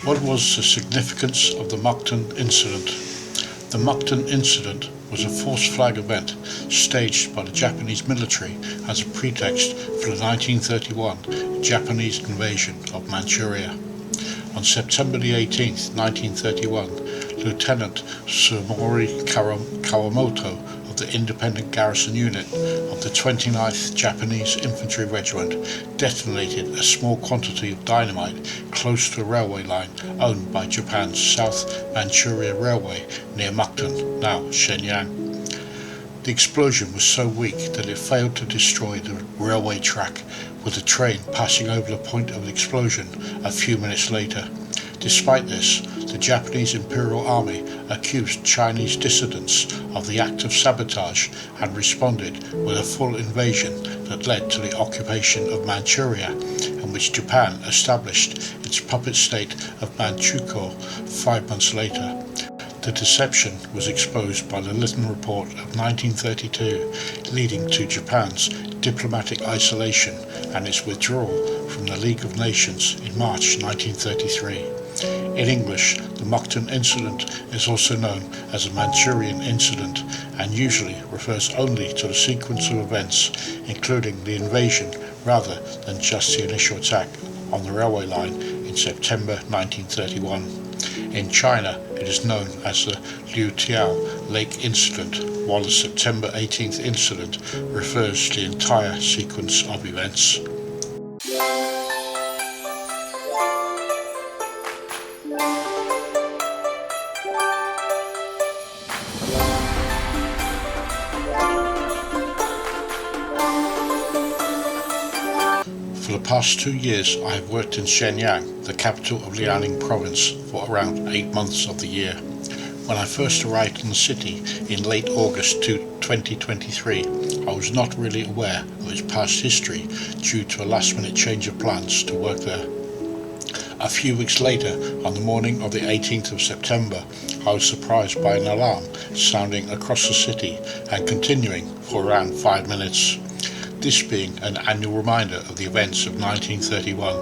What was the significance of the Mukden Incident? The Mukden Incident was a false flag event staged by the Japanese military as a pretext for the 1931 Japanese invasion of Manchuria. On September the 18th, 1931, Lieutenant Suemori Kawamoto of the Independent Garrison Unit of the 29th Japanese Infantry Regiment detonated a small quantity of dynamite close to a railway line owned by Japan's South Manchuria Railway near Mukden, now Shenyang. The explosion was so weak that it failed to destroy the railway track, with the train passing over the point of the explosion a few minutes later. Despite this, the Japanese Imperial Army accused Chinese dissidents of the act of sabotage and responded with a full invasion that led to the occupation of Manchuria, in which Japan established its puppet state of Manchukuo 5 months later. The deception was exposed by the Lytton Report of 1932, leading to Japan's diplomatic isolation and its withdrawal from the League of Nations in March 1933. In English, the Mukden Incident is also known as the Manchurian Incident and usually refers only to the sequence of events, including the invasion rather than just the initial attack on the railway line in September 1931. In China, it is known as the Lytton Lake Incident, while the September 18th incident refers to the entire sequence of events. For the past 2 years, I have worked in Shenyang, the capital of Liaoning province, for around 8 months of the year. When I first arrived in the city in late August 2023, I was not really aware of its past history due to a last-minute change of plans to work there. A few weeks later, on the morning of the 18th of September, I was surprised by an alarm sounding across the city and continuing for around 5 minutes. This being an annual reminder of the events of 1931,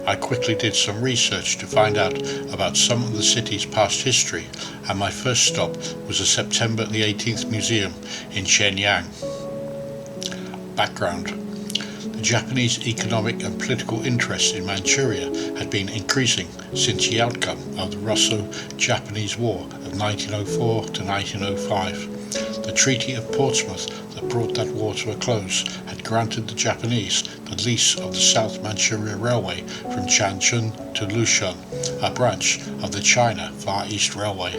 I quickly did some research to find out about some of the city's past history, and my first stop was the September the 18th Museum in Shenyang. Background: the Japanese economic and political interest in Manchuria had been increasing since the outcome of the Russo-Japanese War of 1904 to 1905. The Treaty of Portsmouth that brought that war to a close had granted the Japanese the lease of the South Manchuria Railway from Changchun to Lushan, a branch of the China Far East Railway.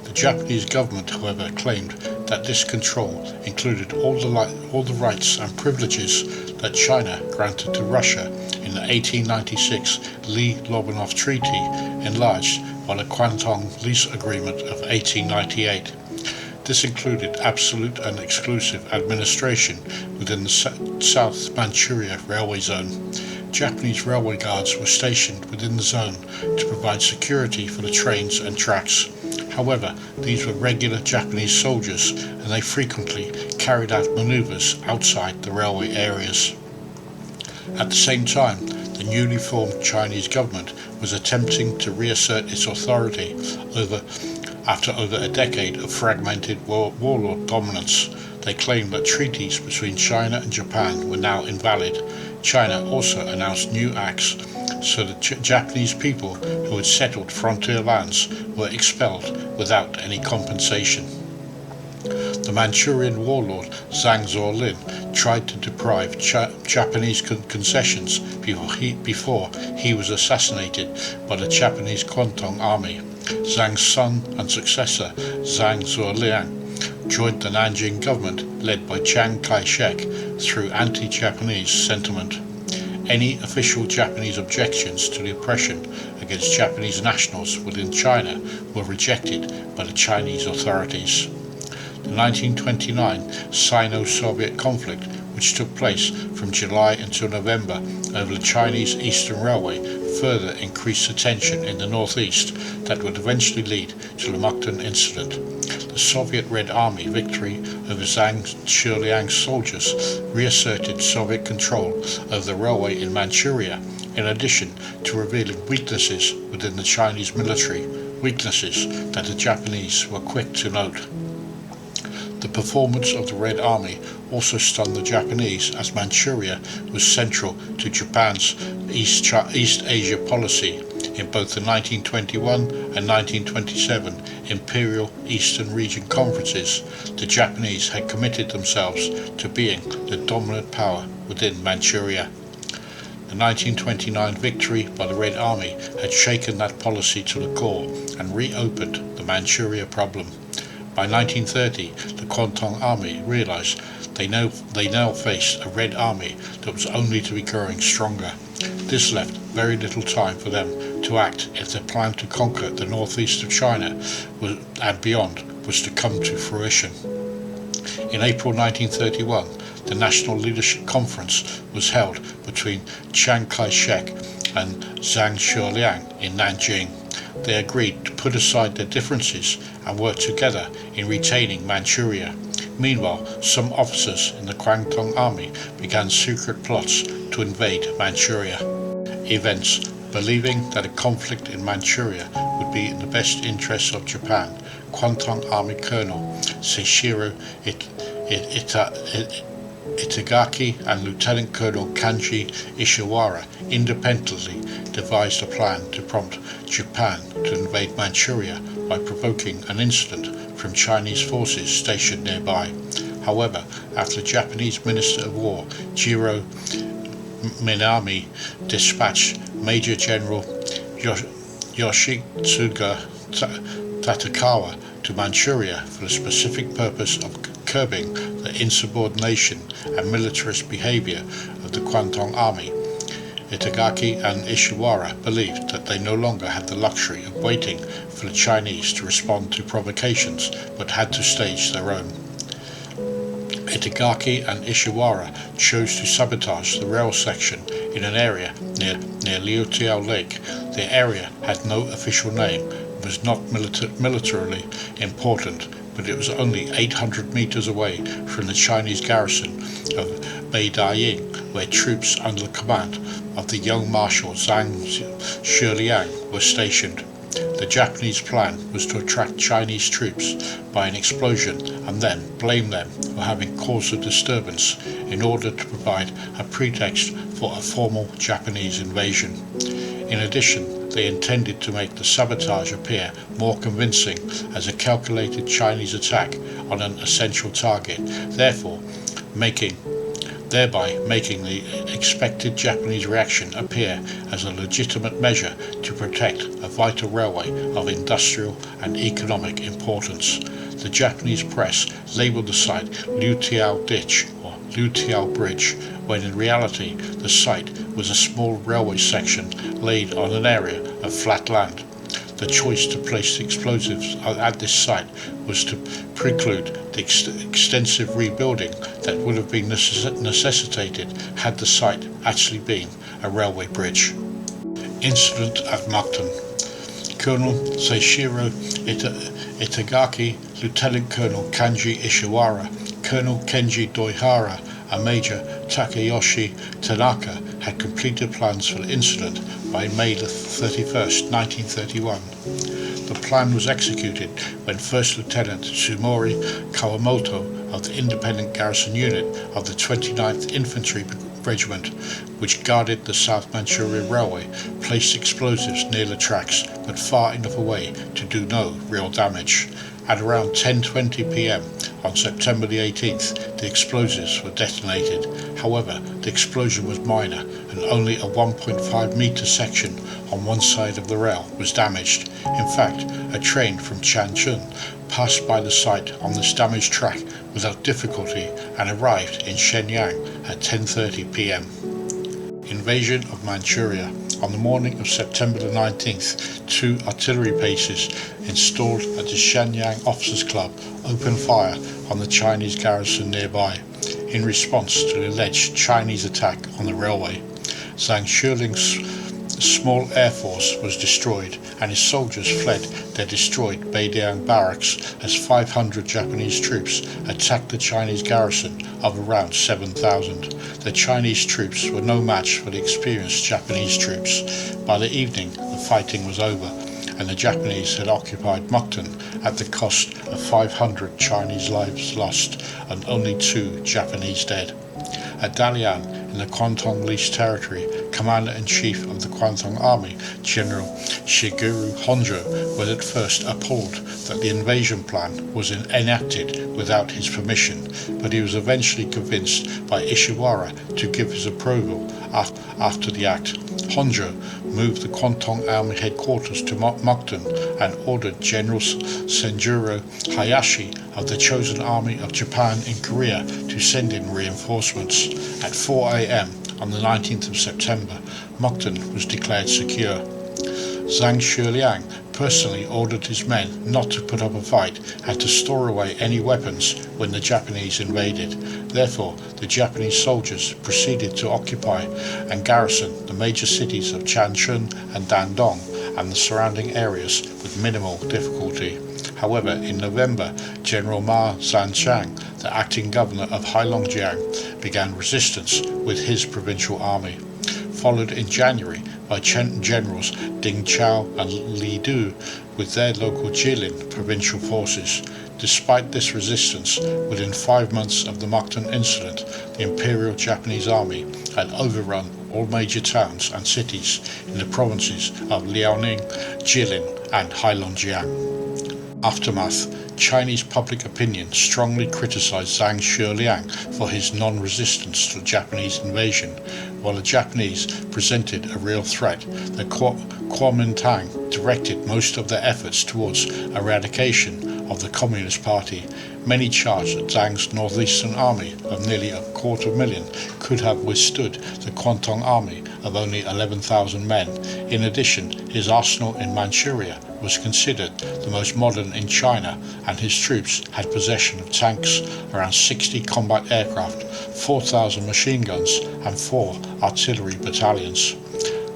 The Japanese government, however, claimed that this control included all the rights and privileges that China granted to Russia in the 1896 Lee-Lobanov Treaty, enlarged by the Kwantung Lease Agreement of 1898. This included absolute and exclusive administration within the South Manchuria Railway Zone. Japanese railway guards were stationed within the zone to provide security for the trains and tracks. However, these were regular Japanese soldiers, and they frequently carried out maneuvers outside the railway areas. At the same time, the newly formed Chinese government was attempting to reassert its authority after over a decade of fragmented warlord dominance. They claimed that treaties between China and Japan were now invalid. China also announced new acts so that Japanese people who had settled frontier lands were expelled without any compensation. The Manchurian warlord Zhang Zuolin tried to deprive Japanese concessions before he was assassinated by the Japanese Kwantung Army. Zhang's son and successor, Zhang Zuoliang, joined the Nanjing government led by Chiang Kai-shek through anti-Japanese sentiment. Any official Japanese objections to the oppression against Japanese nationals within China were rejected by the Chinese authorities. The 1929 Sino-Soviet conflict, which took place from July until November over the Chinese Eastern Railway, further increased the tension in the northeast that would eventually lead to the Mukden Incident. The Soviet Red Army victory over Zhang Zuoliang's soldiers reasserted Soviet control over the railway in Manchuria, in addition to revealing weaknesses within the Chinese military, weaknesses that the Japanese were quick to note. The performance of the Red Army also stunned the Japanese, as Manchuria was central to Japan's East Asia policy in both the 1921 and 1927 Imperial Eastern Region conferences. The Japanese had committed themselves to being the dominant power within Manchuria. The 1929 victory by the Red Army had shaken that policy to the core and reopened the Manchuria problem. By 1930, the Kwantung Army realized they now faced a Red Army that was only to be growing stronger. This left very little time for them to act if their plan to conquer the northeast of China and beyond was to come to fruition. In April 1931, the National Leadership Conference was held between Chiang Kai-shek and Zhang Shuoliang in Nanjing. They agreed to put aside their differences and work together in retaining Manchuria. Meanwhile, some officers in the Kwantung Army began secret plots to invade Manchuria. Events. Believing that a conflict in Manchuria would be in the best interests of Japan, Kwantung Army Colonel Seishiro Itagaki and Lieutenant Colonel Kanji Ishiwara independently devised a plan to prompt Japan to invade Manchuria by provoking an incident from Chinese forces stationed nearby. However, after Japanese Minister of War Jiro Minami dispatched Major General Yoshitsugu Tatakawa to Manchuria for the specific purpose of curbing the insubordination and militarist behavior of the Kwantung Army, Itagaki and Ishiwara believed that they no longer had the luxury of waiting for the Chinese to respond to provocations, but had to stage their own. Itagaki and Ishiwara chose to sabotage the rail section in an area near Liutiao Lake. The area had no official name and was not militarily important, but it was only 800 meters away from the Chinese garrison of Beidaying, where troops under the command of the young Marshal Zhang Shuoliang were stationed. The Japanese plan was to attract Chinese troops by an explosion and then blame them for having caused the disturbance in order to provide a pretext for a formal Japanese invasion. In addition, they intended to make the sabotage appear more convincing as a calculated Chinese attack on an essential target, thereby making the expected Japanese reaction appear as a legitimate measure to protect a vital railway of industrial and economic importance. The Japanese press labeled the site Liutiao Ditch or Liutiao Bridge, when in reality the site was a small railway section laid on an area of flat land. The choice to place the explosives at this site was to preclude the extensive rebuilding that would have been necessitated had the site actually been a railway bridge. Incident at Mukden. Colonel Seishiro Itagaki, Lieutenant Colonel Kanji Ishiwara, Colonel Kenji Doihara, and Major Takayoshi Tanaka had completed plans for the incident by May 31st, 1931. The plan was executed when First Lieutenant Suemori Kawamoto of the Independent Garrison Unit of the 29th Infantry Regiment, which guarded the South Manchuria Railway, placed explosives near the tracks but far enough away to do no real damage. At around 10:20 p.m. on September the 18th, the explosives were detonated. However, the explosion was minor and only a 1.5 meter section on one side of the rail was damaged. In fact, a train from Changchun passed by the site on this damaged track without difficulty and arrived in Shenyang at 10:30 p.m. Invasion of Manchuria. On the morning of September the 19th, 2 artillery bases installed at the Shenyang Officers Club opened fire on the Chinese garrison nearby in response to the alleged Chinese attack on the railway. Zhang The small air force was destroyed, and his soldiers fled their destroyed Beidiang barracks as 500 Japanese troops attacked the Chinese garrison of around 7,000. The Chinese troops were no match for the experienced Japanese troops. By the evening, the fighting was over, and the Japanese had occupied Mukden at the cost of 500 Chinese lives lost and only 2 Japanese dead. At Dalian, in the Kwantung Leased Territory, Commander-in-Chief of the Kwantung Army, General Shigeru Honjo, was at first appalled that the invasion plan was enacted without his permission, but he was eventually convinced by Ishiwara to give his approval after the act. Honjo moved the Kwantung Army headquarters to Mukden and ordered General Senjuro Hayashi of the Chosen Army of Japan in Korea to send in reinforcements. At 4 a.m. on the 19th of September, Mukden was declared secure. Zhang Shiliang personally ordered his men not to put up a fight and to store away any weapons when the Japanese invaded. Therefore, the Japanese soldiers proceeded to occupy and garrison the major cities of Changchun and Dandong and the surrounding areas with minimal difficulty. However, in November, General Ma Zhanchang, the acting governor of Heilongjiang, began resistance with his provincial army, followed in January by Generals Ding Chao and Li Du with their local Jilin provincial forces. Despite this resistance, within 5 months of the Mukden Incident, the Imperial Japanese Army had overrun all major towns and cities in the provinces of Liaoning, Jilin and Heilongjiang. Aftermath. Chinese public opinion strongly criticized Zhang Shiliang for his non-resistance to the Japanese invasion, while the Japanese presented a real threat. The Kuomintang directed most of their efforts towards eradication of the Communist Party. Many charged that Zhang's northeastern army of nearly 250,000 could have withstood the Kwantung army of only 11,000 men. In addition, his arsenal in Manchuria was considered the most modern in China, and his troops had possession of tanks, around 60 combat aircraft, 4,000 machine guns and 4 artillery battalions.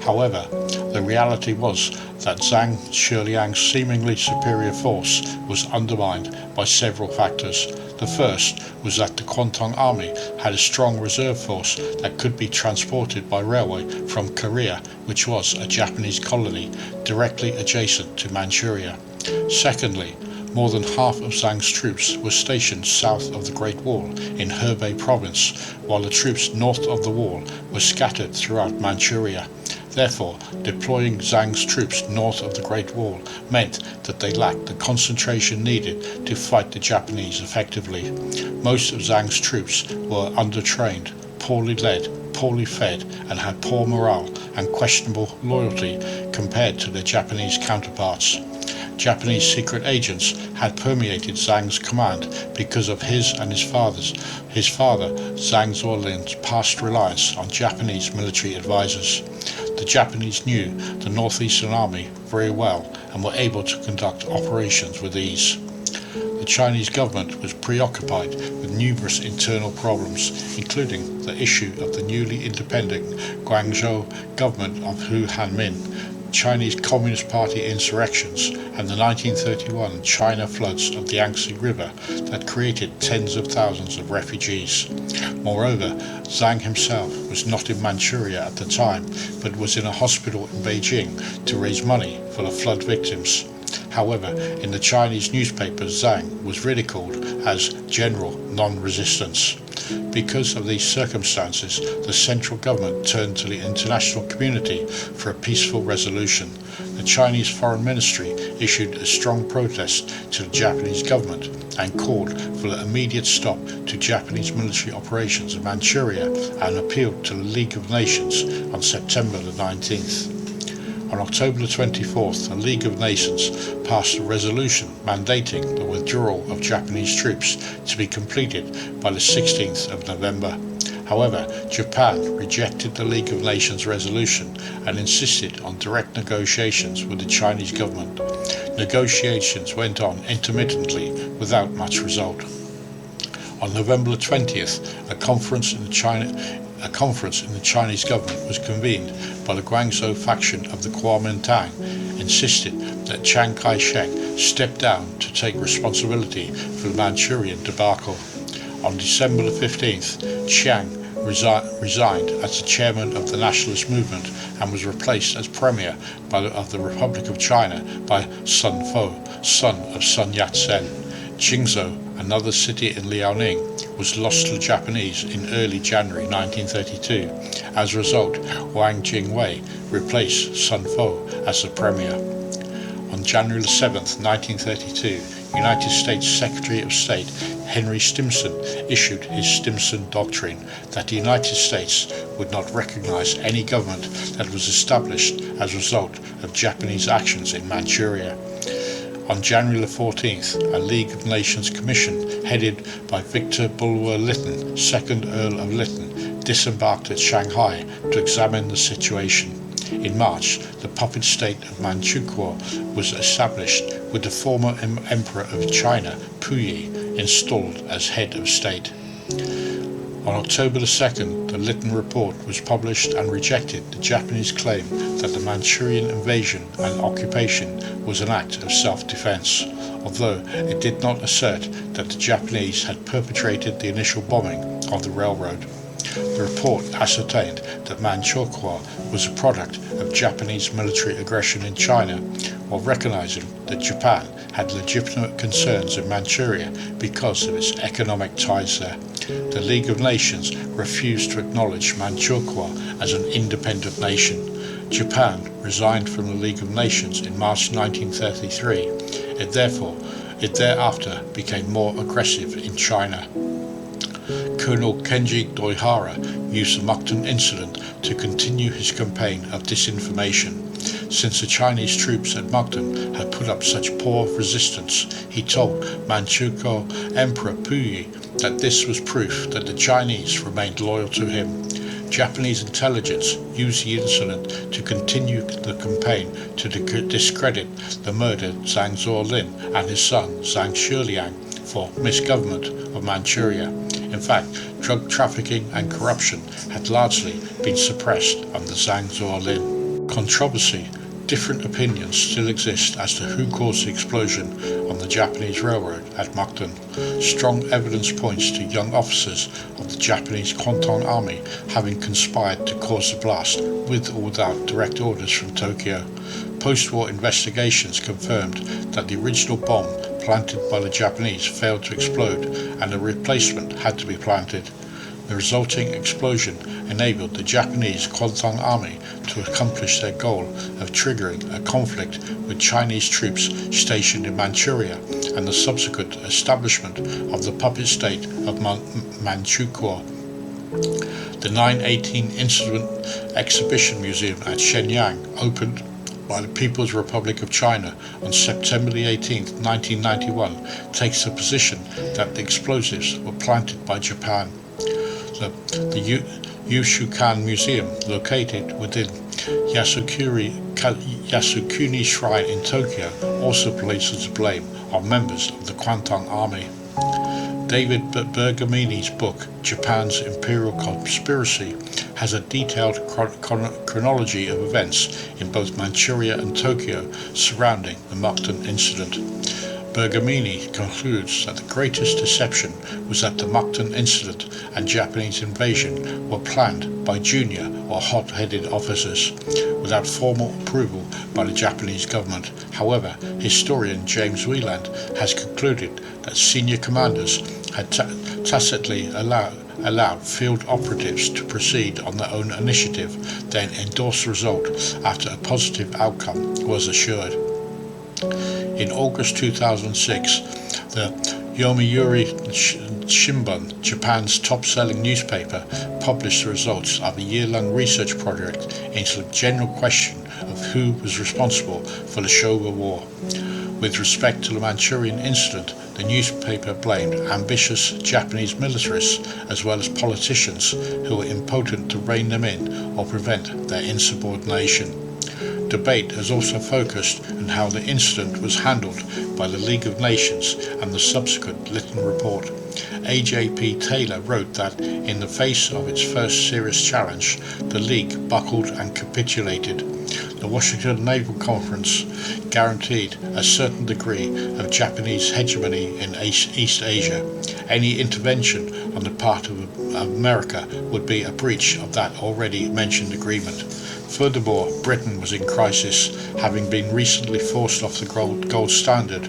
However, the reality was that Zhang Shiliang's seemingly superior force was undermined by several factors. The first was that the Kwantung Army had a strong reserve force that could be transported by railway from Korea, which was a Japanese colony directly adjacent to Manchuria. Secondly, more than half of Zhang's troops were stationed south of the Great Wall in Hebei province, while the troops north of the wall were scattered throughout Manchuria. Therefore, deploying Zhang's troops north of the Great Wall meant that they lacked the concentration needed to fight the Japanese effectively. Most of Zhang's troops were undertrained, poorly led, poorly fed, and had poor morale and questionable loyalty compared to their Japanese counterparts. Japanese secret agents had permeated Zhang's command because of his father Zhang Zuolin's past reliance on Japanese military advisors. The Japanese knew the northeastern army very well and were able to conduct operations with ease. The Chinese government was preoccupied with numerous internal problems, including the issue of the newly independent Guangzhou government of Hu Hanmin, Chinese Communist Party insurrections, and the 1931 China floods of the Yangtze River that created tens of thousands of refugees. Moreover, Zhang himself was not in Manchuria at the time, but was in a hospital in Beijing to raise money for the flood victims. However, in the Chinese newspapers, Zhang was ridiculed as General Non-Resistance. Because of these circumstances, the central government turned to the international community for a peaceful resolution. The Chinese Foreign Ministry issued a strong protest to the Japanese government and called for the immediate stop to Japanese military operations in Manchuria and appealed to the League of Nations on September the 19th. On October the 24th, the League of Nations passed a resolution mandating the withdrawal of Japanese troops to be completed by the 16th of November. However, Japan rejected the League of Nations resolution and insisted on direct negotiations with the Chinese government. Negotiations went on intermittently without much result. On November 20th, a conference in a conference in the Chinese government was convened by the Guangzhou faction of the Kuomintang, insisted that Chiang Kai-shek step down to take responsibility for the Manchurian debacle. On December the 15th, Chiang resigned as the chairman of the nationalist movement and was replaced as premier of the Republic of China by Sun Fo, son of Sun Yat-sen. Jingzhou, another city in Liaoning, was lost to the Japanese in early January 1932. As a result, Wang Jingwei replaced Sun Fo as the premier. On January 7, 1932, United States Secretary of State Henry Stimson issued his Stimson Doctrine that the United States would not recognize any government that was established as a result of Japanese actions in Manchuria. On January 14th, a League of Nations Commission headed by Victor Bulwer-Lytton, 2nd Earl of Lytton, disembarked at Shanghai to examine the situation. In March, the puppet state of Manchukuo was established with the former Emperor of China, Puyi, installed as head of state. On October 2nd, the Lytton Report was published and rejected the Japanese claim that the Manchurian invasion and occupation was an act of self-defense, although it did not assert that the Japanese had perpetrated the initial bombing of the railroad. The report ascertained that Manchukuo was a product of Japanese military aggression in China, while recognizing that Japan had legitimate concerns in Manchuria because of its economic ties there. The League of Nations refused to acknowledge Manchukuo as an independent nation. Japan resigned from the League of Nations in March 1933. It thereafter became more aggressive in China. Colonel Kenji Doihara used the Mukden Incident to continue his campaign of disinformation. Since the Chinese troops at Mukden had put up such poor resistance, he told Manchukuo Emperor Puyi that this was proof that the Chinese remained loyal to him. Japanese intelligence used the incident to continue the campaign to discredit the murdered Zhang Zuolin and his son Zhang Shiliang for misgovernment of Manchuria. In fact, drug trafficking and corruption had largely been suppressed under Zhang Zuolin. Controversy. Different opinions still exist as to who caused the explosion on the Japanese railroad at Mukden. Strong evidence points to young officers of the Japanese Kwantung Army having conspired to cause the blast with or without direct orders from Tokyo. Post-war investigations confirmed that the original bomb planted by the Japanese failed to explode and a replacement had to be planted. The resulting explosion enabled the Japanese Kwantung Army to accomplish their goal of triggering a conflict with Chinese troops stationed in Manchuria and the subsequent establishment of the puppet state of Manchukuo. The 9/18 Incident Exhibition Museum at Shenyang opened by the People's Republic of China on September 18, 1991, takes the position that the explosives were planted by Japan. The Yushukan Museum, located within Yasukuni Shrine in Tokyo, also places blame on members of the Kwantung Army. David Bergamini's book, Japan's Imperial Conspiracy, has a detailed chronology of events in both Manchuria and Tokyo surrounding the Mukden Incident. Bergamini concludes that the greatest deception was that the Mukden Incident and Japanese invasion were planned by junior or hot-headed officers, without formal approval by the Japanese government. However, historian James Wieland has concluded that senior commanders had tacitly allowed field operatives to proceed on their own initiative, then endorse the result after a positive outcome was assured. In August 2006, the Yomiuri Shimbun, Japan's top-selling newspaper, published the results of a year-long research project into the general question of who was responsible for the Showa War. With respect to the Manchurian incident, the newspaper blamed ambitious Japanese militarists as well as politicians who were impotent to rein them in or prevent their insubordination. Debate has also focused on how the incident was handled by the League of Nations and the subsequent Lytton Report. A.J.P. Taylor wrote that in the face of its first serious challenge, the League buckled and capitulated. The Washington Naval Conference guaranteed a certain degree of Japanese hegemony in East Asia. Any intervention on the part of America would be a breach of that already mentioned agreement. Furthermore, Britain was in crisis, having been recently forced off the gold standard.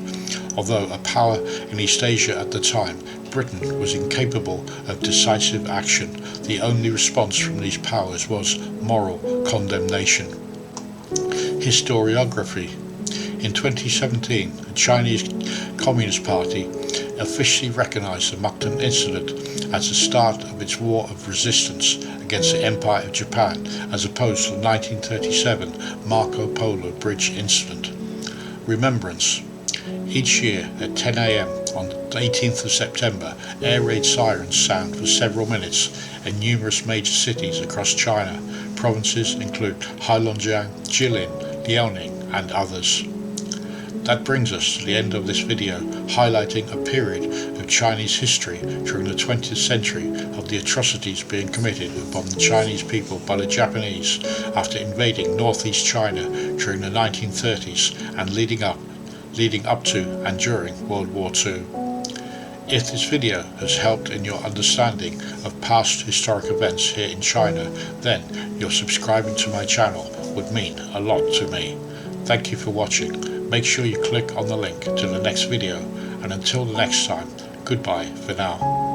Although a power in East Asia at the time, Britain was incapable of decisive action. The only response from these powers was moral condemnation. Historiography. In 2017, the Chinese Communist Party officially recognized the Mukden Incident as the start of its war of resistance against the Empire of Japan, as opposed to the 1937 Marco Polo Bridge Incident. Remembrance. Each year at 10 a.m. on the 18th of September, air raid sirens sound for several minutes in numerous major cities across China. Provinces include Heilongjiang, Jilin, Liaoning, and others. That brings us to the end of this video, highlighting a period of Chinese history during the 20th century of the atrocities being committed upon the Chinese people by the Japanese after invading northeast China during the 1930s and leading up to and during World War II. If this video has helped in your understanding of past historic events here in China, then your subscribing to my channel would mean a lot to me. Thank you for watching. Make sure you click on the link to the next video, and until the next time, goodbye for now.